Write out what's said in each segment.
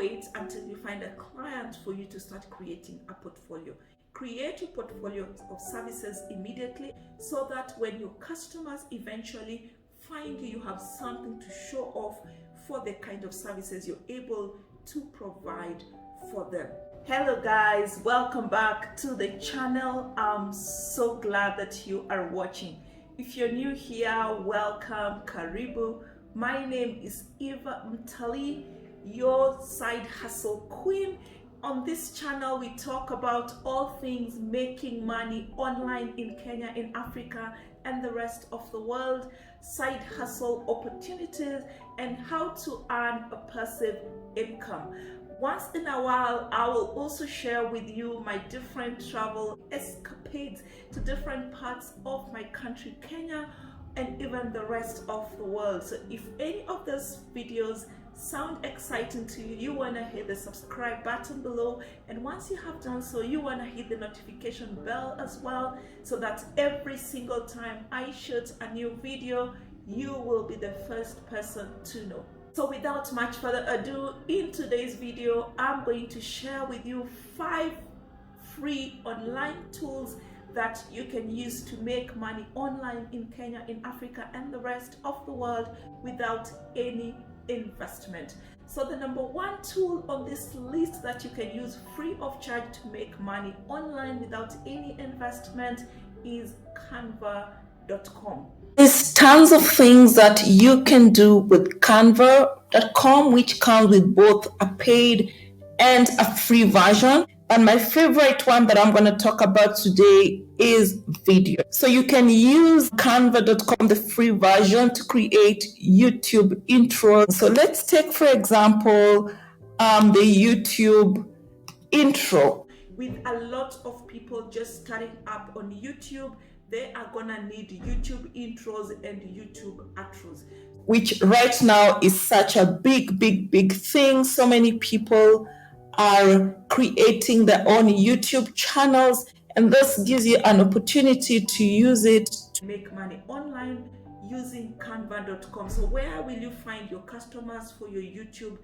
wait until you find a client for you to start creating a portfolio. Create your portfolio of services immediately so that when your customers eventually find you, you have something to show off for the kind of services you're able to provide for them. Hello guys, welcome back to the channel. I'm so glad that you are watching. If you're new here, welcome, karibu. My name is Eva Mtali, your side hustle queen. On this channel, we talk about all things making money online in Kenya, in Africa, and the rest of the world, side hustle opportunities, and how to earn a passive income. Once in a while, I will also share with you my different travel escapades to different parts of my country, Kenya, and even the rest of the world. So if any of those videos sound exciting to you, you want to hit the subscribe button below, and once you have done so, you want to hit the notification bell as well, so that every single time I shoot a new video, you will be the first person to know. So without much further ado, in today's video, I'm going to share with you 5 free online tools that you can use to make money online in Kenya, in Africa, and the rest of the world without any investment. So the number 1 tool on this list that you can use free of charge to make money online without any investment is Canva.com. There's tons of things that you can do with Canva.com, which comes with both a paid and a free version. And my favorite one that I'm going to talk about today is video. So you can use Canva.com, the free version, to create YouTube intros. So let's take, for example, the YouTube intro. With a lot of people just starting up on YouTube, they are gonna need YouTube intros and YouTube outros, which right now is such a big thing. So many people are creating their own YouTube channels, and this gives you an opportunity to use it to make money online using Canva.com. So where will you find your customers for your YouTube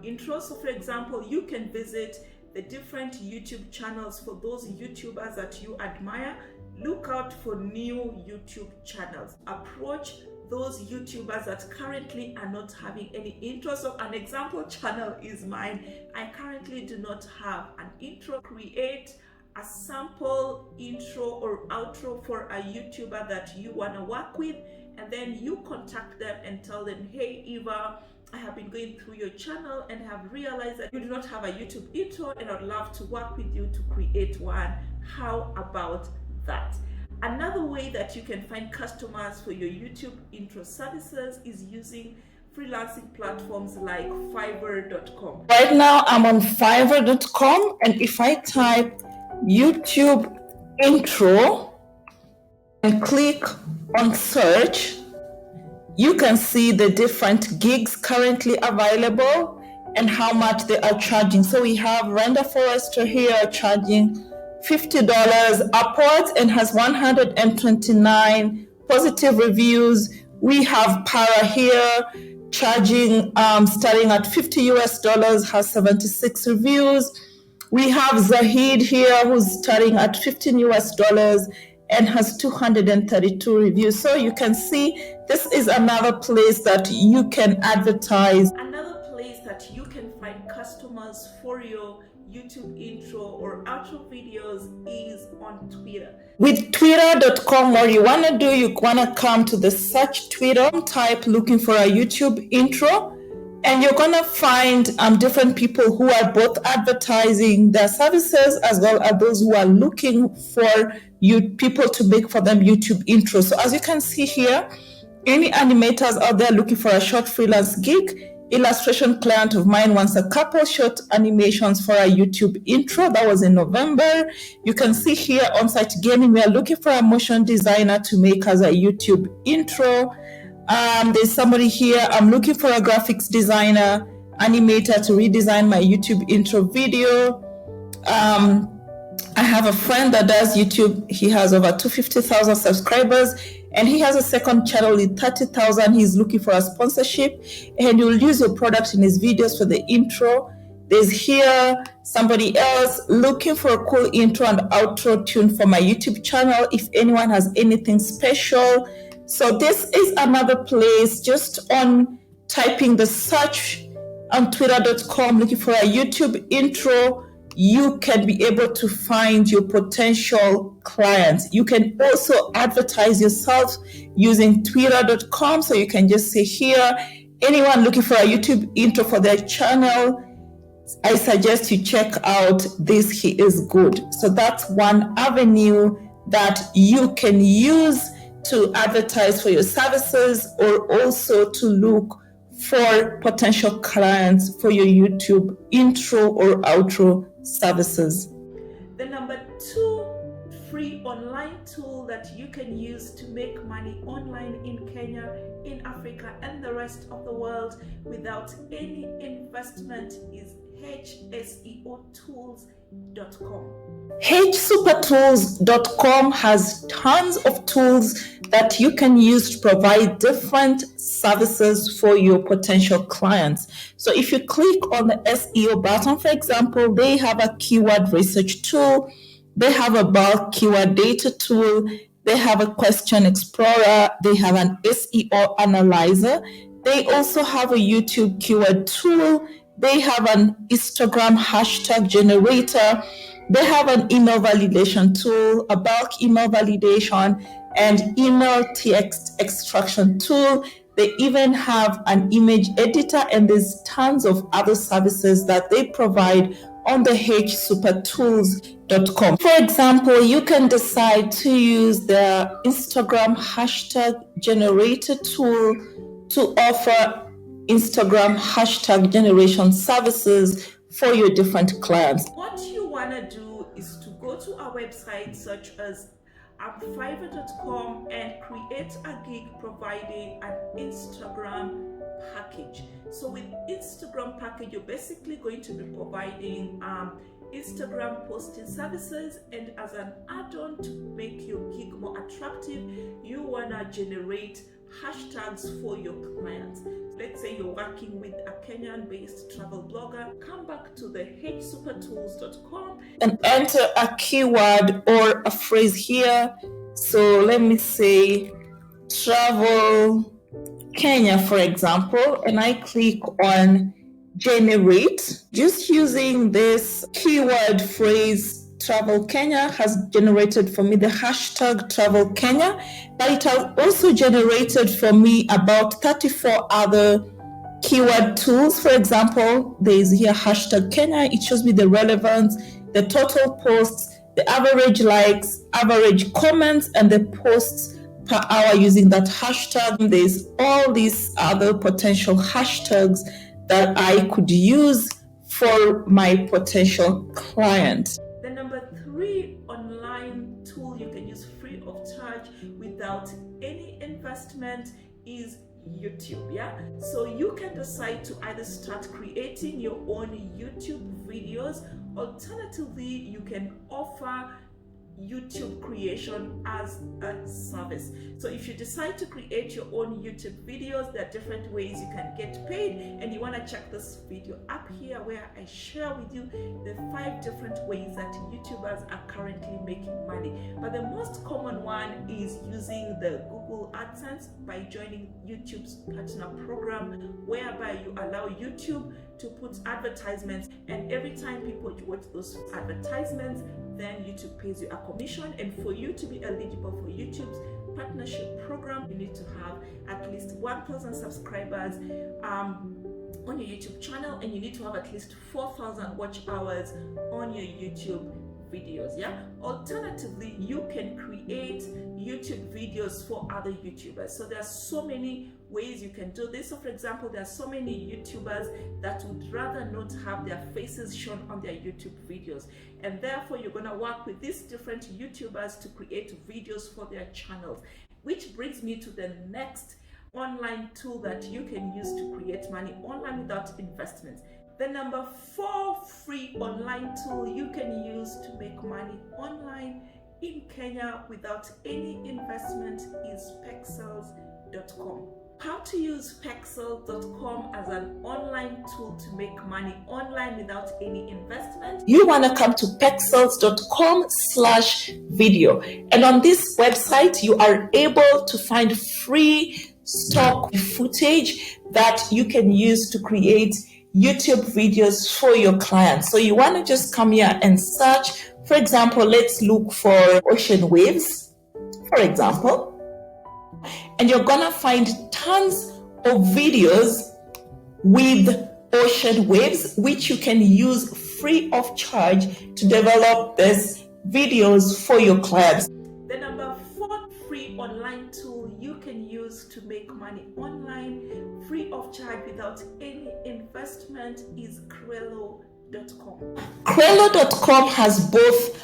intros? So for example, you can visit the different YouTube channels for those YouTubers that you admire. Look out for new YouTube channels. Approach those YouTubers that currently are not having any intro. So an example channel is mine. I currently do not have an intro. Create a sample intro or outro for a YouTuber that you want to work with, and then you contact them and tell them, hey Eva, I have been going through your channel and have realized that you do not have a YouTube intro, and I'd love to work with you to create one. How about that? Another way that you can find customers for your YouTube intro services is using freelancing platforms like Fiverr.com. Right now I'm on Fiverr.com, and if I type YouTube intro and click on search, you can see the different gigs currently available and how much they are charging. So we have Render Forester here charging $50 upwards and has 129 positive reviews. We have Para here charging starting at $50 has 76 reviews. We have Zahid here who's starting at $15 and has 232 reviews. So you can see this is another place that you can advertise. Another place that you can find customers for your YouTube intro or outro videos is on Twitter. With Twitter.com, what you want to do, you want to come to the search Twitter, type looking for a YouTube intro, and you're going to find different people who are both advertising their services as well as those who are looking for people to make for them YouTube intros. So as you can see here, any animators out there looking for a short freelance gig, illustration client of mine wants a couple short animations for a YouTube intro. That was in November. You can see here on Site Gaming, we are looking for a motion designer to make us a YouTube intro. There's somebody here, I'm looking for a graphics designer, animator to redesign my YouTube intro video. I have a friend that does YouTube. He has over 250,000 subscribers, and he has a second channel with 30,000. He's looking for a sponsorship, and you'll use your product in his videos for the intro. There's here somebody else looking for a cool intro and outro tune for my YouTube channel. If anyone has anything special. So this is another place, just on typing the search on twitter.com, looking for a YouTube intro, you can be able to find your potential clients. You can also advertise yourself using twitter.com. So you can just say here, anyone looking for a YouTube intro for their channel, I suggest you check out this. He is good. So that's one avenue that you can use to advertise for your services, or also to look for potential clients for your YouTube intro or outro services. The number 2 free online tool that you can use to make money online in Kenya, in Africa, and the rest of the world without any investment is H-Supertools.com. H-Supertools.com has tons of tools that you can use to provide different services for your potential clients. So if you click on the SEO button, for example, they have a keyword research tool, they have a bulk keyword data tool, they have a question explorer, they have an SEO analyzer, they also have a YouTube keyword tool, they have an Instagram hashtag generator, they have an email validation tool, a bulk email validation, and email text extraction tool. They even have an image editor, and there's tons of other services that they provide on the H-Supertools.com. For example, you can decide to use the Instagram hashtag generator tool to offer Instagram hashtag generation services for your different clients. What you want to do is to go to our website such as upfiverr.com and create a gig providing an Instagram package. So with Instagram package, you're basically going to be providing Instagram posting services, and as an add-on to make your gig more attractive, you want to generate hashtags for your clients. Let's say you're working with a Kenyan-based travel blogger. Come back to the H-Supertools.com and enter a keyword or a phrase here. So let me say travel Kenya, for example, and I click on generate. Just using this keyword phrase Travel Kenya has generated for me the hashtag Travel Kenya, but it has also generated for me about 34 other keyword tools. For example, there is here hashtag Kenya. It shows me the relevance, the total posts, the average likes, average comments, and the posts per hour using that hashtag. There's all these other potential hashtags that I could use for my potential client. The number 3 online tool you can use free of charge without any investment is YouTube. So you can decide to either start creating your own YouTube videos. Alternatively, you can offer YouTube creation as a service. So if you decide to create your own YouTube videos, there are different ways you can get paid, and you want to check this video up here where I share with you the 5 different ways that YouTubers are currently making money. But the most common one is using the Google AdSense by joining YouTube's partner program, whereby you allow YouTube to put advertisements, and every time people watch those advertisements, then YouTube pays you a commission. And for you to be eligible for YouTube's partnership program, you need to have at least 1,000 subscribers on your YouTube channel, and you need to have at least 4,000 watch hours on your YouTube videos. Alternatively, you can create YouTube videos for other YouTubers. So there are so many ways you can do this. So for example, there are so many YouTubers that would rather not have their faces shown on their YouTube videos, and therefore you're going to work with these different YouTubers to create videos for their channels. Which brings me to the next online tool that you can use to create money online without investments. The number 4 free online tool you can use to make money online in Kenya without any investment is Pexels.com. How to use Pexels.com as an online tool to make money online without any investment. You want to come to Pexels.com/video, and on this website you are able to find free stock footage that you can use to create YouTube videos for your clients. So you want to just come here and search. For example, let's look for ocean waves, for example, and you're gonna find tons of videos with ocean waves, which you can use free of charge to develop these videos for your clients. The number 4 free online tool you can use to make money online free of charge without any investment is Crello.com. Crello.com has both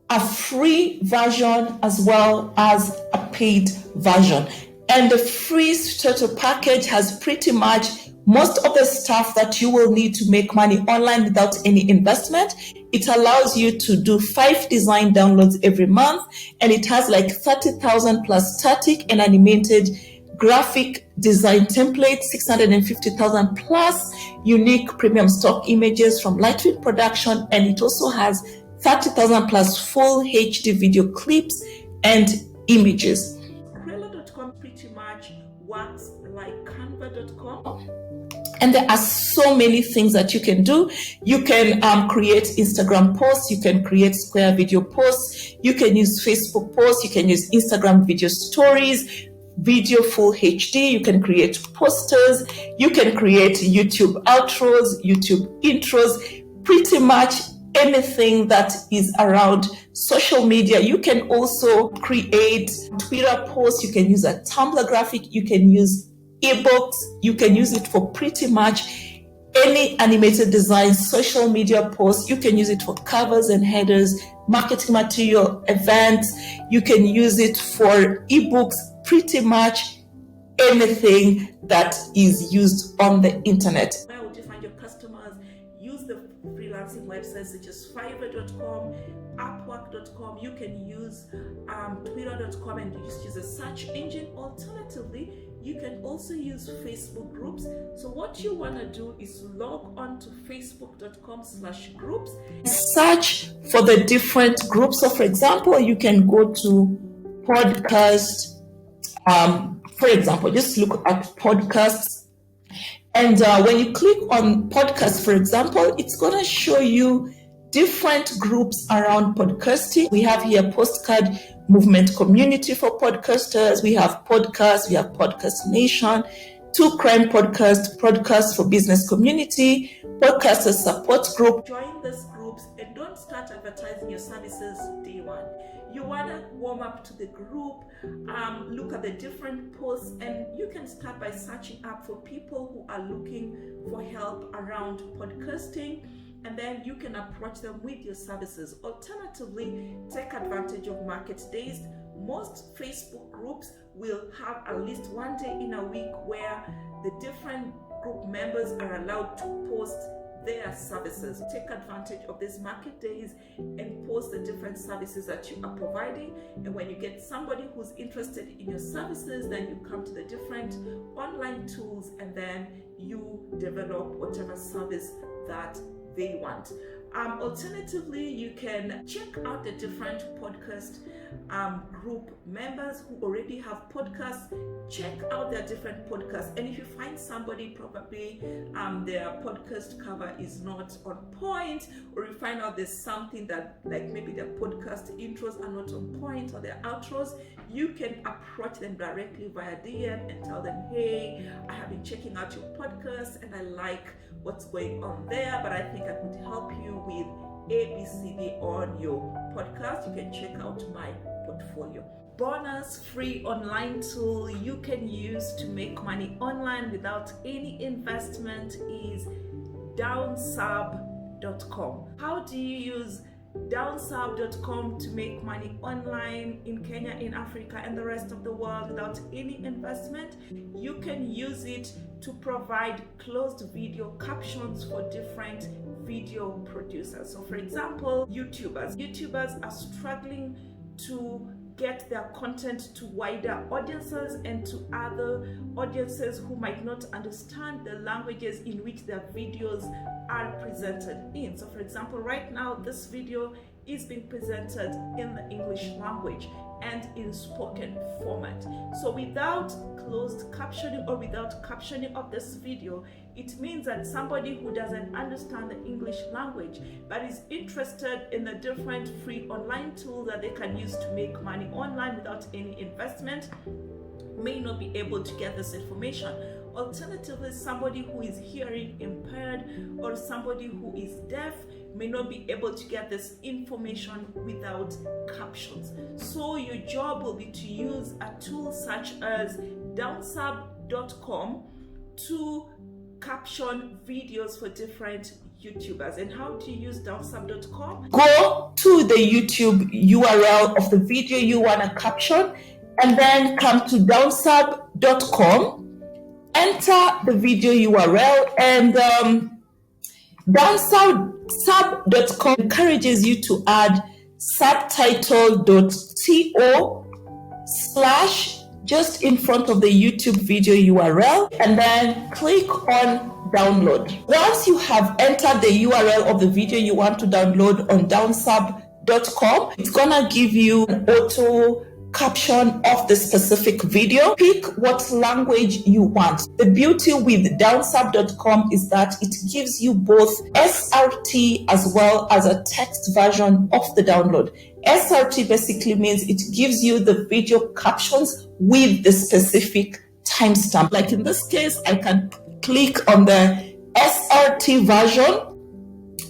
a free version as well as a paid version, and the free starter package has pretty much most of the stuff that you will need to make money online without any investment. It allows you to do 5 design downloads every month, and it has like 30,000 plus static and animated graphic design templates, 650,000 plus unique premium stock images from Lightweight Production, and it also has 30,000 plus full HD video clips and images. Crello.com pretty much works like Canva.com. And there are so many things that you can do. You can create Instagram posts, you can create Square video posts, you can use Facebook posts, you can use Instagram video stories, video full HD, you can create posters, you can create YouTube outros, YouTube intros, pretty much anything that is around social media. You can also create Twitter posts, you can use a Tumblr graphic, you can use ebooks, you can use it for pretty much any animated design, social media posts, you can use it for covers and headers, marketing material, events, you can use it for ebooks, pretty much anything that is used on the internet. Where would you find your customers? Use the freelancing websites such as Fiverr.com, Upwork.com. You can use Twitter.com and just use a search engine. Alternatively, you can also use Facebook groups. So what you want to do is log on to facebook.com/groups. Search for the different groups. So for example, you can go to podcast. For example, just look at podcasts. And when you click on podcasts, for example, it's going to show you different groups around podcasting. We have here Postcard Movement Community for podcasters. We have podcasts. We have Podcast Nation, Two Crime Podcast for Business Community, Podcasters Support Group. Join these groups and don't start advertising your services day one. You want to warm up to the group, look at the different posts, and you can start by searching up for people who are looking for help around podcasting, and then you can approach them with your services. Alternatively, take advantage of market days. Most Facebook groups will have at least one day in a week where the different group members are allowed to post their services. Take advantage of these market days and post the different services that you are providing, and when you get somebody who's interested in your services, then you come to the different online tools and then you develop whatever service that they want. Alternatively, you can check out the different podcast group members who already have podcasts. Check out their different podcasts, and if you find somebody probably their podcast cover is not on point, or you find out there's something that, like maybe their podcast intros are not on point or their outros, you can approach them directly via DM and tell them, hey, I have been checking out your podcast and I like what's going on there, but I think I could help you with ABCD on your podcast. You can check out my portfolio. Bonus free online tool you can use to make money online without any investment is Downsub.com. How do you use Downsub.com to make money online in Kenya, in Africa, and the rest of the world without any investment? You can use it to provide closed video captions for different video producers. So for example, YouTubers are struggling to get their content to wider audiences and to other audiences who might not understand the languages in which their videos are presented in. So for example, right now this video is being presented in the English language and in spoken format. So without closed captioning or without captioning of this video, it means that somebody who doesn't understand the English language but is interested in the different free online tools that they can use to make money online without any investment may not be able to get this information. Alternatively, somebody who is hearing impaired or somebody who is deaf may not be able to get this information without captions. So your job will be to use a tool such as Downsub.com to caption videos for different YouTubers. And how to use Downsub.com? Go to the YouTube URL of the video you want to caption, and then come to Downsub.com, enter the video URL, and Downsub.com encourages you to add subtitle.to/ just in front of the YouTube video URL, and then click on download. Once you have entered the URL of the video you want to download on Downsub.com, it's gonna give you an auto caption of the specific video. Pick what language you want. The beauty with Downsub.com is that it gives you both SRT as well as a text version of the download. SRT basically means it gives you the video captions with the specific timestamp. Like in this case, I can click on the SRT version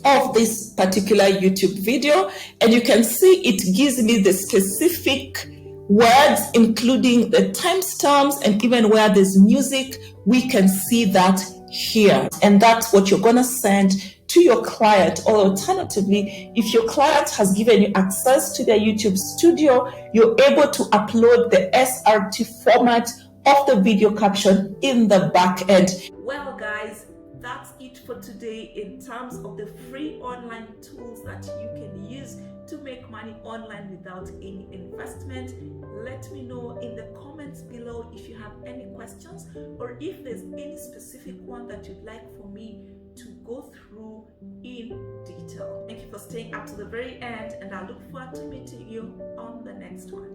of this particular YouTube video, and you can see it gives me the specific words, including the timestamps, and even where there's music, we can see that here. And that's what you're gonna send to your client. Or alternatively, if your client has given you access to their YouTube studio, you're able to upload the SRT format of the video caption in the back end. Well guys, that's it for today in terms of the free online tools that you can use to make money online without any investment. Let me know in the comments below if you have any questions or if there's any specific one that you'd like for me to go through in detail. Thank you for staying up to the very end, and I look forward to meeting you on the next one.